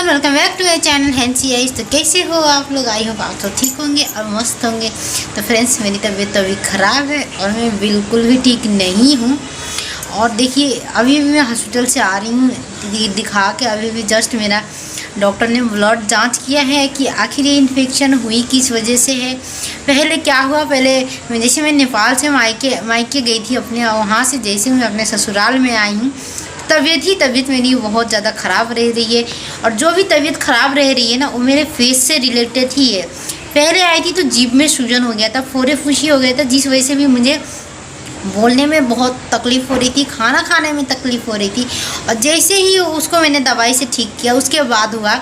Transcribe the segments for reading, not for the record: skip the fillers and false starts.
Everyone, welcome back to my channel हैंसी आइज। तो कैसे हो आप लोग? आई होप आप तो ठीक होंगे और मस्त होंगे। तो फ्रेंड्स, मेरी तबीयत तो अभी ख़राब है और मैं बिल्कुल भी ठीक नहीं हूँ। और देखिए, अभी भी मैं हॉस्पिटल से आ रही हूँ दिखा के। अभी भी जस्ट मेरा डॉक्टर ने ब्लड जांच किया है कि आखिर ये इन्फेक्शन हुई किस वजह से है। पहले क्या हुआ, पहले जैसे मैं नेपाल से मायके गई थी अपने, वहाँ से जैसे मैं अपने ससुराल में आई हूँ, तबीयत मेरी बहुत ज़्यादा ख़राब रह रही है। और जो भी तबीयत ख़राब रह रही है ना, वो मेरे फेस से रिलेटेड ही है। पहले आई थी तो जीभ में सूजन हो गया था, फोड़े फुंसी हो गया था, जिस वजह से भी मुझे बोलने में बहुत तकलीफ़ हो रही थी, खाना खाने में तकलीफ़ हो रही थी। और जैसे ही उसको मैंने दवाई से ठीक किया, उसके बाद हुआ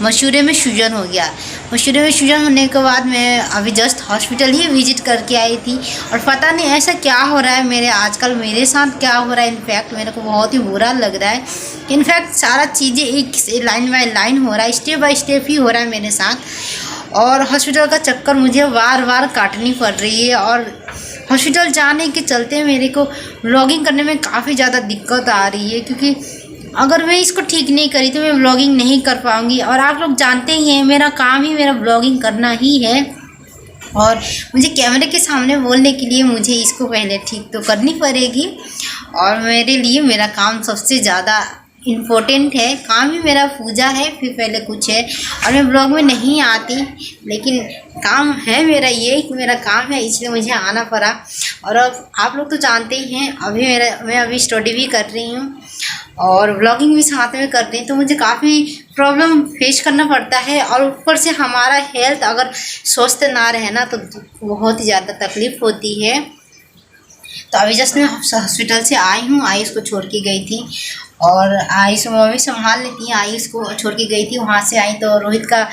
मसूड़े में सूजन हो गया। मसूड़े में सूजन होने के बाद मैं अभी जस्ट हॉस्पिटल ही विजिट करके आई थी। और पता नहीं ऐसा क्या हो रहा है आजकल मेरे साथ क्या हो रहा है। इनफैक्ट मेरे को बहुत ही बुरा लग रहा है। इनफैक्ट सारा चीज़ें एक लाइन बाय लाइन हो रहा है, स्टेप बाय स्टेप ही हो रहा है मेरे साथ। और हॉस्पिटल का चक्कर मुझे बार बार काटनी पड़ रही है। और हॉस्पिटल जाने के चलते मेरे को व्लॉगिंग करने में काफ़ी ज़्यादा दिक्कत आ रही है, क्योंकि अगर मैं इसको ठीक नहीं करी तो मैं व्लॉगिंग नहीं कर पाऊँगी। और आप लोग जानते ही हैं, मेरा काम ही मेरा व्लॉगिंग करना ही है। और मुझे कैमरे के सामने बोलने के लिए मुझे इसको पहले ठीक तो करनी पड़ेगी। और मेरे लिए मेरा काम सबसे ज़्यादा इम्पोर्टेंट है। काम ही मेरा पूजा है, फिर पहले कुछ है। और मैं ब्लॉग में नहीं आती, लेकिन काम है मेरा, ये कि मेरा काम है, इसलिए मुझे आना पड़ा। और अब आप लोग तो जानते ही हैं, मैं अभी स्टडी भी कर रही हूँ और ब्लॉगिंग भी साथ में कर रही हूँ। तो मुझे काफ़ी प्रॉब्लम फेस करना पड़ता है। और ऊपर से हमारा हेल्थ अगर स्वस्थ ना रहे ना, तो बहुत ही ज़्यादा तकलीफ़ होती है। तो अभी जस्ट मैं हॉस्पिटल से आई हूँ। आयुष को छोड़ के गई थी और आयुष मम्मी संभाल लेती हैं। आयुष को छोड़ के गई थी, वहाँ से आई तो रोहित का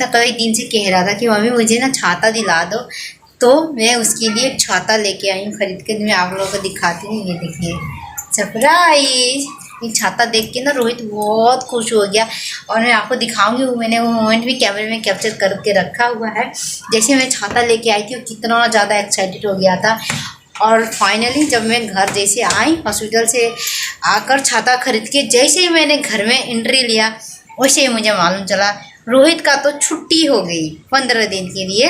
कई दिन से कह रहा था कि मम्मी मुझे ना छाता दिला दो। तो मैं उसके लिए एक छाता लेके आई हूँ खरीद के। मैं आप लोगों को दिखाती हूँ, ये देखिए सरप्राइज। ये छाता देख के ना रोहित बहुत खुश हो गया। और मैं आपको दिखाऊंगी, मैंने वो मोमेंट भी कैमरे में कैप्चर करके रखा हुआ है। जैसे मैं छाता लेके आई थी, वो कितना ज़्यादा एक्साइटेड हो गया था। और फाइनली जब मैं घर जैसे आई हॉस्पिटल से आकर, छाता खरीद के जैसे ही मैंने घर में एंट्री लिया, वैसे ही मुझे मालूम चला रोहित का तो छुट्टी हो गई 15 दिन के लिए।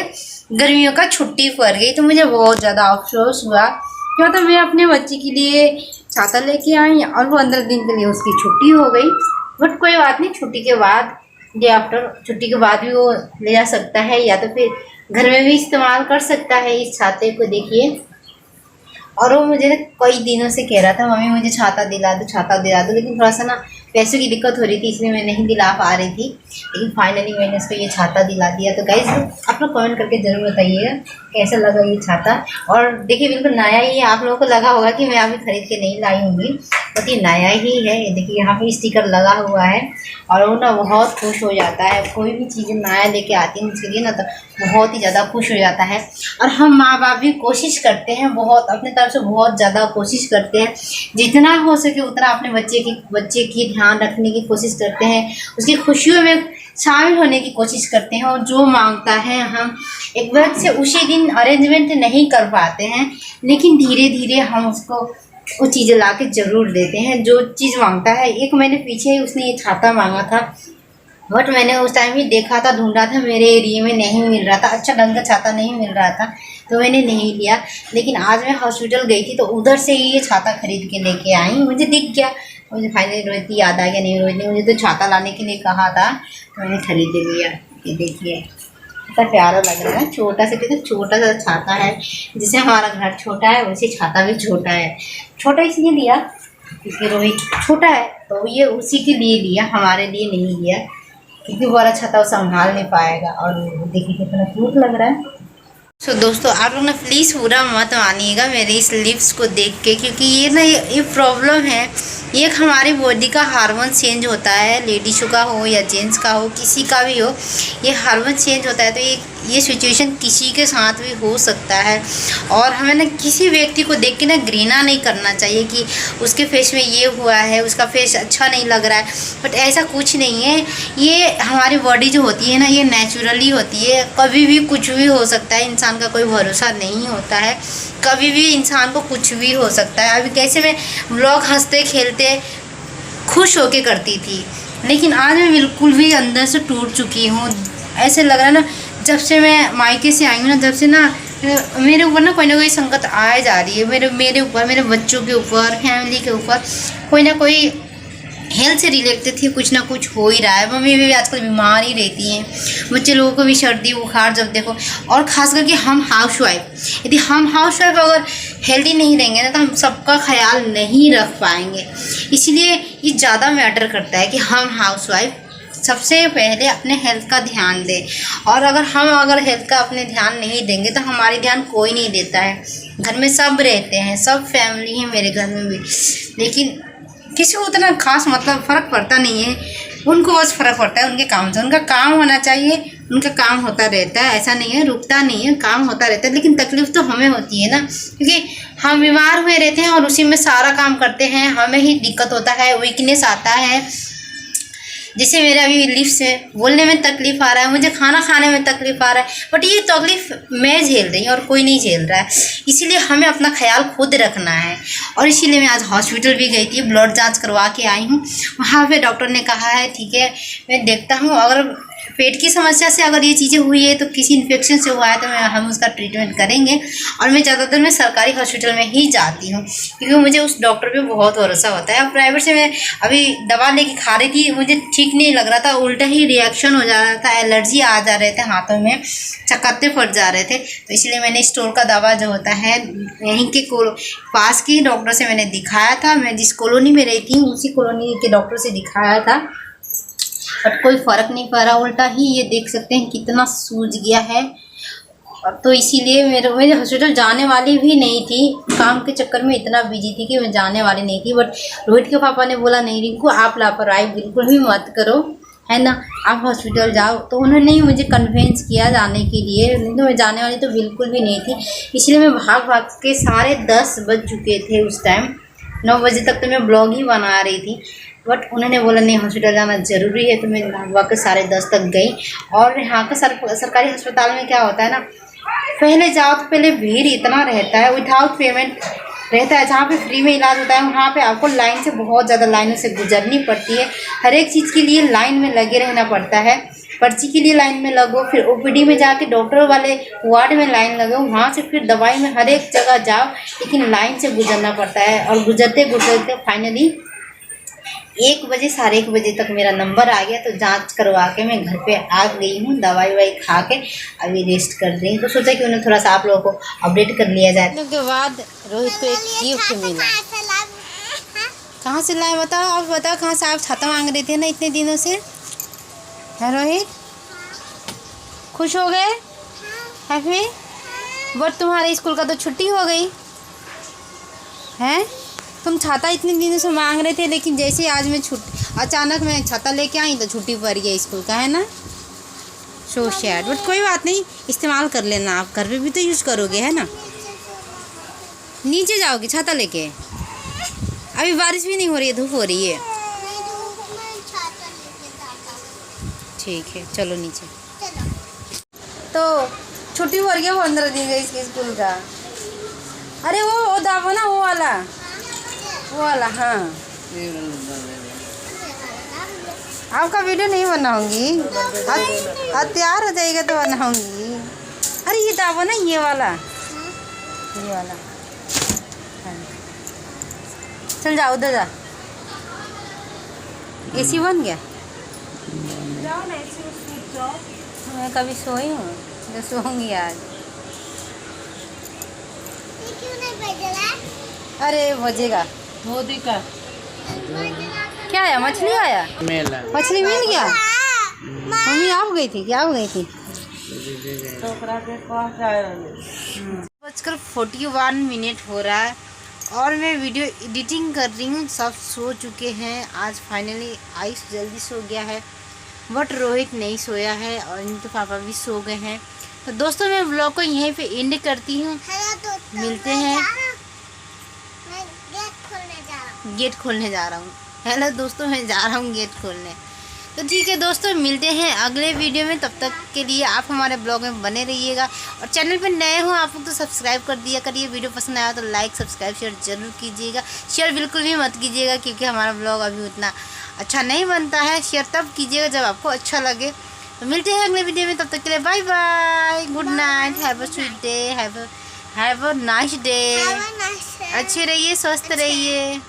गर्मियों का छुट्टी पड़ गई। तो मुझे बहुत ज़्यादा अफसोस हुआ, क्यों तो मैं अपने बच्चे के लिए छाता लेके आई और 15 दिन के लिए उसकी छुट्टी हो गई। बट कोई बात नहीं, छुट्टी के बाद डे आफ्टर छुट्टी के बाद भी वो ले जा सकता है, या तो फिर घर में भी इस्तेमाल कर सकता है इस छाते को। देखिए, और वो मुझे कई दिनों से कह रहा था मम्मी मुझे छाता दिला दो, लेकिन थोड़ा सा ना पैसों की दिक्कत हो रही थी, इसलिए मैं नहीं दिला पा रही थी। लेकिन फाइनली मैंने उसको ये छाता दिला दिया। तो गाइस, आप लोग कमेंट करके ज़रूर बताइएगा कैसा लगा ये छाता। और देखिए, बिल्कुल नया ही है। आप लोगों को लगा होगा कि मैं अभी खरीद के नहीं लाई होंगी, बट ये नया ही है। ये देखिए, यहाँ पे स्टिकर लगा हुआ है। और वो ना बहुत खुश हो जाता है, कोई भी चीज़ नया लेके आती है उसके लिए ना, तो बहुत ही ज़्यादा खुश हो जाता है। और हम माँ बाप भी कोशिश करते हैं, बहुत अपने तरफ से बहुत ज़्यादा कोशिश करते हैं, जितना हो सके उतना अपने बच्चे की ध्यान रखने की कोशिश करते हैं, उसकी खुशियों में शामिल होने की कोशिश करते हैं। और जो मांगता है हम एक बार से उसी दिन अरेंजमेंट नहीं कर पाते हैं, लेकिन धीरे धीरे हम उसको वो चीज़ें ला के ज़रूर देते हैं जो चीज़ मांगता है। एक महीने पीछे उसने ये छाता मांगा था, बट मैंने उस टाइम ही देखा था, ढूंढा था, मेरे एरिया में नहीं मिल रहा था, अच्छा ढंग का छाता नहीं मिल रहा था, तो मैंने नहीं लिया। लेकिन आज मैं हॉस्पिटल गई थी तो उधर से ही ये छाता खरीद के लेके आई, मुझे दिख गया। मुझे फाइनली रोहित की याद आ गया, नहीं रोहित ने मुझे तो छाता लाने के लिए कहा था, तो मैंने खरीद लिया। ये देखिए कितना प्यारा लग रहा है, छोटा सा, कितना छोटा सा छाता है। जैसे हमारा घर छोटा है वैसे छाता भी छोटा है। छोटा इसलिए लिया क्योंकि रोहित छोटा है, तो ये उसी के लिए लिया, हमारे लिए नहीं लिया, क्योंकि बड़ा छाता वो संभाल नहीं पाएगा। और देखिए कितना क्यूट लग रहा है। सो दोस्तों, आप लोग ना प्लीज़ बुरा मत मानिएगा मेरे इस लिप्स को देख के, क्योंकि ये ना ये प्रॉब्लम है। ये हमारी बॉडी का हार्मोन चेंज होता है, लेडीज़ों का हो या जेंट्स का हो, किसी का भी हो, ये हार्मोन चेंज होता है। तो ये सिचुएशन किसी के साथ भी हो सकता है। और हमें ना किसी व्यक्ति को देख के ना घृणा नहीं करना चाहिए कि उसके फेस में ये हुआ है, उसका फेस अच्छा नहीं लग रहा है। बट ऐसा कुछ नहीं है। ये हमारी बॉडी जो होती है ना, ये नेचुरली होती है, कभी भी कुछ भी हो सकता है। इंसान का कोई भरोसा नहीं होता है, कभी भी इंसान को कुछ भी हो सकता है। अभी कैसे मैं व्लॉग हंसते खेलते खुश होके करती थी, लेकिन आज मैं बिल्कुल भी अंदर से टूट चुकी हूँ। ऐसे लग रहा है ना, जब से मैं मायके से आई हूँ ना, जब से ना मेरे ऊपर ना कोई संकट आए जा रही है। मेरे ऊपर, मेरे बच्चों के ऊपर, फैमिली के ऊपर कोई ना कोई हेल्थ से रिलेटेड थी, कुछ ना कुछ हो ही रहा है। मम्मी भी आजकल बीमार ही रहती हैं, बच्चे लोगों को भी सर्दी बुखार जब देखो। और ख़ास करके हम हाउस वाइफ, यदि हम हाउस वाइफ अगर हेल्दी नहीं रहेंगे ना, तो हम सबका ख्याल नहीं रख पाएंगे। इसलिए ये ज़्यादा मैटर करता है कि हम हाउस वाइफ सबसे पहले अपने हेल्थ का ध्यान दें। और अगर हेल्थ का अपने ध्यान नहीं देंगे तो हमारी ध्यान कोई नहीं देता है। घर में सब रहते हैं, सब फैमिली है मेरे घर में भी, लेकिन किसी को उतना खास मतलब फ़र्क पड़ता नहीं है। उनको बस फ़र्क पड़ता है उनके काम से। उनका काम होना चाहिए, उनका काम होता रहता है, ऐसा नहीं है, रुकता नहीं है, काम होता रहता है। लेकिन तकलीफ़ तो हमें होती है ना, क्योंकि हम बीमार हुए रहते हैं और उसी में सारा काम करते हैं, हमें ही दिक्कत होता है, वीकनेस आता है। जैसे मेरे अभी लिप्स से बोलने में तकलीफ़ आ रहा है, मुझे खाना खाने में तकलीफ़ आ रहा है, बट ये तकलीफ़ मैं झेल रही हूँ और कोई नहीं झेल रहा है। इसीलिए हमें अपना ख्याल खुद रखना है। और इसीलिए मैं आज हॉस्पिटल भी गई थी, ब्लड जांच करवा के आई हूँ। वहाँ पे डॉक्टर ने कहा है ठीक है, मैं देखता हूँ, अगर पेट की समस्या से अगर ये चीज़ें हुई है तो किसी इन्फेक्शन से हुआ है तो हम उसका ट्रीटमेंट करेंगे। और मैं ज़्यादातर मैं सरकारी हॉस्पिटल में ही जाती हूँ, क्योंकि मुझे उस डॉक्टर पे बहुत भरोसा होता है। और प्राइवेट से मैं अभी दवा लेके खा रही थी, मुझे ठीक नहीं लग रहा था, उल्टा ही रिएक्शन हो जा रहा था, एलर्जी आ जा रहे थे, हाथों में चक्कते फट जा रहे थे। तो इसलिए मैंने स्टोर का दवा जो होता है यहीं के पास की डॉक्टर से मैंने दिखाया था। मैं जिस कॉलोनी में रहती हूँ उसी कॉलोनी के डॉक्टर से दिखाया था, बट कोई फ़र्क नहीं पड़ रहा, उल्टा ही ये देख सकते हैं कितना सूज गया है। तो इसीलिए मेरे हॉस्पिटल जाने वाली भी नहीं थी, काम के चक्कर में इतना बिजी थी कि मैं जाने वाली नहीं थी। बट रोहित के पापा ने बोला नहीं रिंकू, आप लापरवाही बिल्कुल भी मत करो, है ना, आप हॉस्पिटल जाओ। तो उन्होंने ही मुझे कन्विंस किया जाने के लिए, नहीं तो मैं जाने वाली तो बिल्कुल भी नहीं थी। इसलिए मैं भाग भाग के 10:30 बज चुके थे उस टाइम, 9 बजे तक तो मैं ब्लॉग ही बना रही थी। बट उन्होंने बोला नहीं हॉस्पिटल जाना ज़रूरी है, तो मैं भाग के 10:30 तक गई। और यहाँ का सरकारी अस्पताल में क्या होता है ना, पहले जाओ तो पहले भीड़ इतना रहता है, विदाउट पेमेंट रहता है। जहाँ पे फ्री में इलाज होता है वहाँ पे आपको लाइन से, बहुत ज़्यादा लाइनों से गुजरनी पड़ती है। हर एक चीज़ के लिए लाइन में लगे रहना पड़ता है। पर्ची के लिए लाइन में लगो, फिर ओपीडी में जाके डॉक्टर वाले वार्ड में लाइन लगो, वहाँ से फिर दवाई में हर एक जगह जाओ, लेकिन लाइन से गुजरना पड़ता है। और गुजरते गुजरते फाइनली 1 बजे 1:30 बजे तक मेरा नंबर आ गया। तो जांच करवा के मैं घर पे आ गई हूँ, दवाई ववाई खा के अभी रेस्ट कर रही हूँ। तो सोचा कि उन्हें थोड़ा सा आप लोगों को अपडेट कर लिया जाए। के बाद रोहित को एक गिफ्ट मिला। कहाँ से लाए बताओ, आप बताओ कहाँ से आप छाता मांग रहे थे ना इतने दिनों से, है रोहित? खुश हो गए? हैप्पी? बट तुम्हारे स्कूल का तो छुट्टी हो गई है। तुम छाता इतने दिनों से मांग रहे थे, लेकिन जैसे आज मैं अचानक मैं छाता लेके आई तो छुट्टी पड़ गई स्कूल का, है ना। सो सैड, बट कोई बात नहीं, इस्तेमाल कर लेना, आप घर पे भी तो यूज़ करोगे, है ना। नीचे जाओगे छाता लेके? अभी बारिश भी नहीं हो रही है, धूप हो रही है। ठीक है चलो नीचे। तो छुट्टी हो रही है 15 दिन का इसके स्कूल का। अरे वो दाबो ना, वो वाला हाँ। आपका वीडियो नहीं बनाऊंगी, तैयार हो जाएगा तो बनाऊंगी। अरे ये दाबो ना, ये वाला चल जाओ उधर जा। एसी बन गया? जाओ ना एसी जाओ। मैं कभी सोई हूँ तो सोऊंगी आज। क्यों नहीं बजेगा? अरे बजेगा। मोदी का क्या आया? मछली आया? मछली मिल गया? मम्मी आप गई थी क्या? आप गई थी? 1:41 हो रहा है और मैं वीडियो एडिटिंग कर रही हूँ। सब सो चुके हैं, आज फाइनली आयुष जल्दी सो गया है, बट रोहित नहीं सोया है और इनके पापा भी सो गए हैं। तो दोस्तों मैं व्लॉग को यहीं पे एंड करती हूँ, मिलते हैं। गेट खोलने जा रहा हूँ। हेलो दोस्तों, मैं जा रहा हूँ गेट खोलने। तो ठीक है दोस्तों, मिलते हैं अगले वीडियो में। तब तक के लिए आप हमारे ब्लॉग में बने रहिएगा और चैनल पर नए हो आप लोग तो सब्सक्राइब कर दिया करिए। वीडियो पसंद आया तो लाइक सब्सक्राइब शेयर ज़रूर कीजिएगा। शेयर बिल्कुल भी मत कीजिएगा क्योंकि हमारा ब्लॉग अभी उतना अच्छा नहीं बनता है शेयर तब कीजिएगा जब आपको अच्छा लगे। तो मिलते हैं अगले वीडियो में, तब तक के लिए bye bye, good night, have a sweet day, have a nice day. अच्छे रहिए, स्वस्थ रहिए।